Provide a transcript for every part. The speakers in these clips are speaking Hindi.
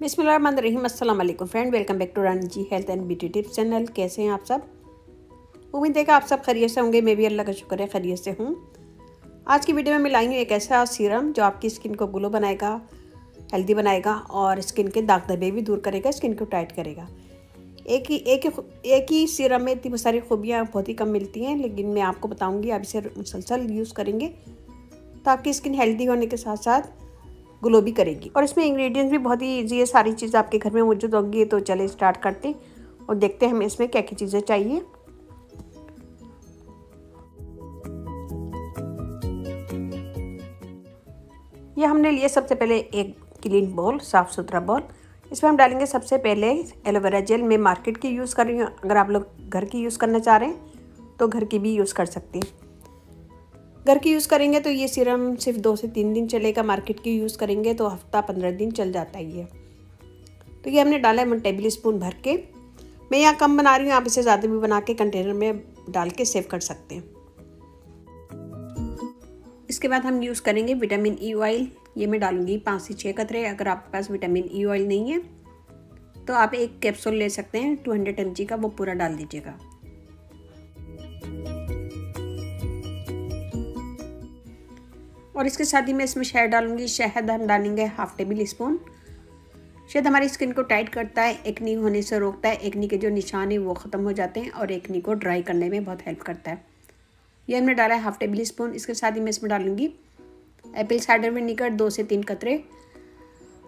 बिस्मिल्लाहिर्रहमानिर्रहीम। अस्सलाम वालेकुम friend, welcome back to Rani ji health and beauty tips channel. कैसे हैं आप सब? उम्मीद है कि आप सब खैरियत से होंगे। मैं भी अल्लाह का शुक्र है खैरियत से हूँ। आज की वीडियो में मैं लाई हूँ एक ऐसा सीरम जो आपकी स्किन को ग्लो बनाएगा, हेल्दी बनाएगा और स्किन के दाग धब्बे भी दूर करेगा, स्किन को टाइट करेगा। एक ही सीरम में इतनी सारी खूबियाँ बहुत ही कम मिलती हैं, लेकिन मैं आपको बताऊँगी। आप इसे मुसलसल यूज़ करेंगे तो आपकी स्किन हेल्दी होने के साथ साथ ग्लो भी करेगी। और इसमें इंग्रेडिएंट्स भी बहुत ही ईजी है, सारी चीज़ आपके घर में मौजूद होंगी। तो चले स्टार्ट करते और देखते हैं हमें इसमें क्या क्या चीज़ें चाहिए। ये हमने लिए सबसे पहले एक क्लीन बॉल, साफ़ सुथरा बॉल। इसमें हम डालेंगे सबसे पहले एलोवेरा जेल। मैं मार्केट की यूज़ कर रही हूँ, अगर आप लोग घर की यूज़ करना चाह रहे हैं तो घर की भी यूज़ कर सकते हैं। घर की यूज़ करेंगे तो ये सीरम सिर्फ 2 से 3 दिन चलेगा। मार्केट की यूज़ करेंगे तो हफ्ता 15 दिन चल जाता है ये। तो ये हमने डाला है 1 टेबल स्पून भर के। मैं यहाँ कम बना रही हूँ, आप इसे ज़्यादा भी बना के कंटेनर में डाल के सेव कर सकते हैं। इसके बाद हम यूज़ करेंगे विटामिन ई ऑयल। ये मैं डालूंगी 5 से 6 कतरे। अगर आपके पास विटामिन ई ऑयल नहीं है तो आप एक कैप्सूल ले सकते हैं 200 mg का, वो पूरा डाल दीजिएगा। और इसके साथ ही मैं इसमें शहद डालूंगी। शहद हम डालेंगे 1/2 टेबल स्पून। शहद हमारी स्किन को टाइट करता है, एक्नी होने से रोकता है, एक्नी के जो निशान है वो ख़त्म हो जाते हैं और एक्नी को ड्राई करने में बहुत हेल्प करता है। ये हमने डाला है 1/2 टेबल स्पून। इसके साथ ही मैं इसमें डालूंगी एप्पल साइडर विनेगर 2 से 3 कतरे।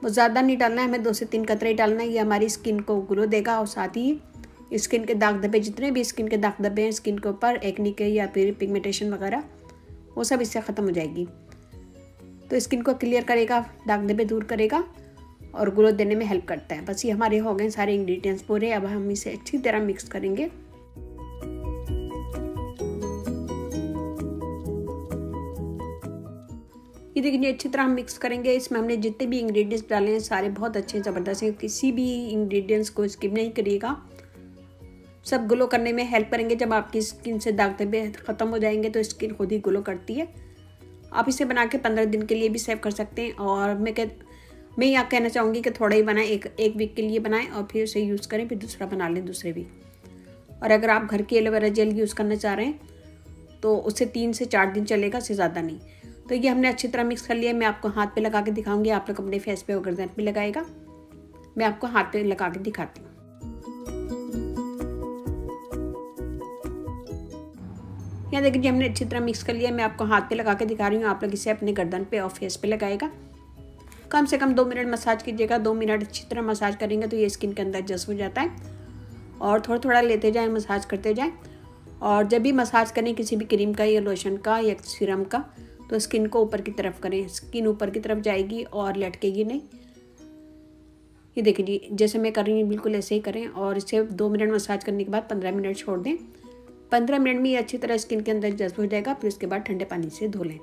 वो ज़्यादा नहीं डालना है, हमें 2 से 3 कतरे ही डालना है। ये हमारी स्किन को ग्लो देगा और साथ ही स्किन के दाग धब्बे, जितने भी स्किन के दाग धब्बे हैं स्किन के ऊपर, एक्नी के या फिर पिगमेंटेशन वगैरह, वो सब इससे ख़त्म हो जाएगी। तो स्किन को क्लियर करेगा, दाग धब्बे दूर करेगा और ग्लो देने में हेल्प करता है। बस ये हमारे हो गए सारे इंग्रेडिएंट्स पूरे। अब हम इसे अच्छी तरह मिक्स करेंगे। ये देखिए अच्छी तरह हम मिक्स करेंगे। इसमें हमने जितने भी इंग्रेडिएंट्स डाले हैं सारे बहुत अच्छे ज़बरदस्त हैं, किसी भी इंग्रेडिएंट्स को स्किप नहीं करिएगा। सब ग्लो करने में हेल्प करेंगे। जब आपकी स्किन से दाग धब्बे ख़त्म हो जाएंगे तो स्किन खुद ही ग्लो करती है। आप इसे बना के 15 दिन के लिए भी सेव कर सकते हैं। और मैं यहाँ कहना चाहूँगी कि थोड़ा ही बनाएं, एक वीक के लिए बनाएं और फिर उसे यूज़ करें, फिर दूसरा बना लें दूसरे वीक। और अगर आप घर की एलोवेरा जेल यूज़ करना चाह रहे हैं तो उससे 3 से 4 दिन चलेगा, उससे ज़्यादा नहीं। तो ये हमने अच्छी तरह मिक्स कर लिया। मैं आपको हाथ पे लगा के दिखाऊंगी, आप लोग अपने फेस पे और गर्दन पे लगाएगा। मैं आपको हाथ पे लगा के दिखाती हूँ। यहाँ देखिए जी हमने अच्छी तरह मिक्स कर लिया। मैं आपको हाथ पे लगा के दिखा रही हूँ, आप लोग इसे अपने गर्दन पे और फेस पे लगाएगा। कम से कम 2 मिनट मसाज कीजिएगा। 2 मिनट अच्छी तरह मसाज करेंगे तो ये स्किन के अंदर जज़्ब हो जाता है। और थोड़ा थोड़ा लेते जाएं, मसाज करते जाएं। और जब भी मसाज करें किसी भी क्रीम का या लोशन का या सीरम का, तो स्किन को ऊपर की तरफ करें। स्किन ऊपर की तरफ जाएगी और लटकेगी नहीं। ये देखिए जी जैसे मैं कर रही हूँ बिल्कुल ऐसे ही करें। और इसे 2 मिनट मसाज करने के बाद 15 मिनट छोड़ दें। 15 मिनट में ये अच्छी तरह स्किन के अंदर जज़्ब हो जाएगा। फिर उसके बाद ठंडे पानी से धो लें।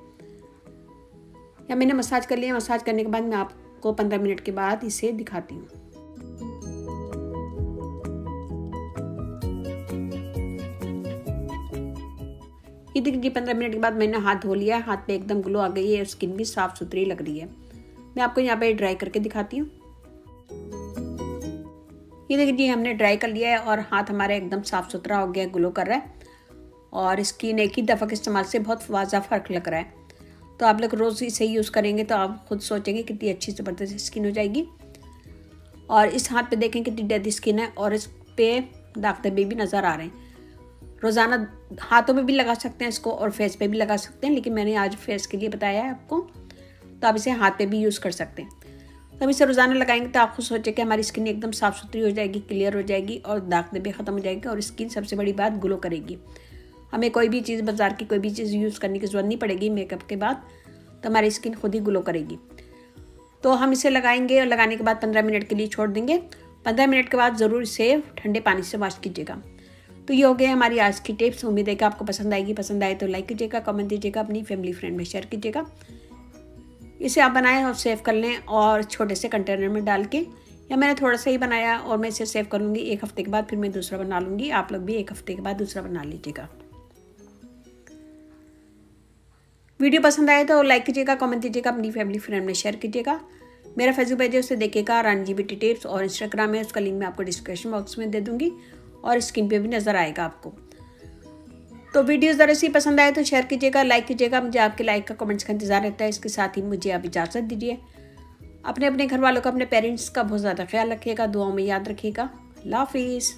या मैंने मसाज कर लिया। मसाज करने के बाद मैं आपको 15 मिनट के बाद इसे दिखाती हूँ। ये देखिए 15 मिनट के बाद मैंने हाथ धो लिया। हाथ पे एकदम ग्लो आ गई है, स्किन भी साफ़ सुथरी लग रही है। मैं आपको यहाँ पे ड्राई करके दिखाती हूँ। ये देखिए हमने ड्राई कर लिया है और हाथ हमारा एकदम साफ़ सुथरा हो गया, ग्लो कर रहा है। और स्किन एक ही दफ़ा के इस्तेमाल से बहुत वाज़ा फ़र्क लग रहा है। तो आप लोग रोज़ इसे यूज़ करेंगे तो आप खुद सोचेंगे कितनी अच्छी ज़बरदस्त स्किन हो जाएगी। और इस हाथ पे देखें कितनी डेड स्किन है और इस पे दाग धब्बे भी नज़र आ रहे हैं। रोज़ाना हाथों में भी लगा सकते हैं इसको और फेस पे भी लगा सकते हैं, लेकिन मैंने आज फेस के लिए बताया है आपको। तो आप इसे हाथ पे भी यूज़ कर सकते हैं। तो हम इसे रोज़ाना लगाएंगे तो आप खुद सोचें कि हमारी स्किन एकदम साफ़ सुथरी हो जाएगी, क्लियर हो जाएगी और दाग धब्बे ख़त्म हो जाएंगे और स्किन सबसे बड़ी बात ग्लो करेगी। हमें कोई भी चीज़ बाज़ार की कोई भी चीज़ यूज़ करने की ज़रूरत नहीं पड़ेगी मेकअप के बाद। तो हमारी स्किन खुद ही ग्लो करेगी। तो हम इसे लगाएंगे और लगाने के बाद 15 मिनट के लिए छोड़ देंगे। 15 मिनट के बाद ज़रूर इसे ठंडे पानी से वॉश कीजिएगा। तो ये हो गया हमारी आज की टिप्स। उम्मीद है कि आपको पसंद आएगी। पसंद आए तो लाइक कीजिएगा, कमेंट दीजिएगा, अपनी फैमिली फ्रेंड में शेयर कीजिएगा। इसे आप बनाएं और सेव कर लें और छोटे से कंटेनर में डाल के, या मैंने थोड़ा सा ही बनाया और मैं इसे सेव कर लूँगी। 1 हफ्ते के बाद फिर मैं दूसरा बना लूँगी। आप लोग भी 1 हफ्ते के बाद दूसरा बना लीजिएगा। वीडियो पसंद आए तो लाइक कीजिएगा, कमेंट दीजिएगा, अपनी फैमिली फ्रेंड में शेयर कीजिएगा। मेरा फेसबुक पेज है, उसे देखिएगा, रानी जी ब्यूटी टिप्स, और इंस्टाग्राम है, उसका लिंक मैं आपको डिस्क्रिप्शन बॉक्स में दे दूँगी और स्क्रीन पे भी नज़र आएगा आपको। तो वीडियो ज़रा सी पसंद आए तो शेयर कीजिएगा, लाइक कीजिएगा, मुझे आपके लाइक का कमेंट्स का इंतज़ार रहता है। इसके साथ ही मुझे आप इजाज़त दीजिए। अपने घर वालों का, अपने पेरेंट्स का बहुत ज़्यादा ख्याल रखिएगा, दुआओं में याद रखिएगा। अल्लाह हाफिज़।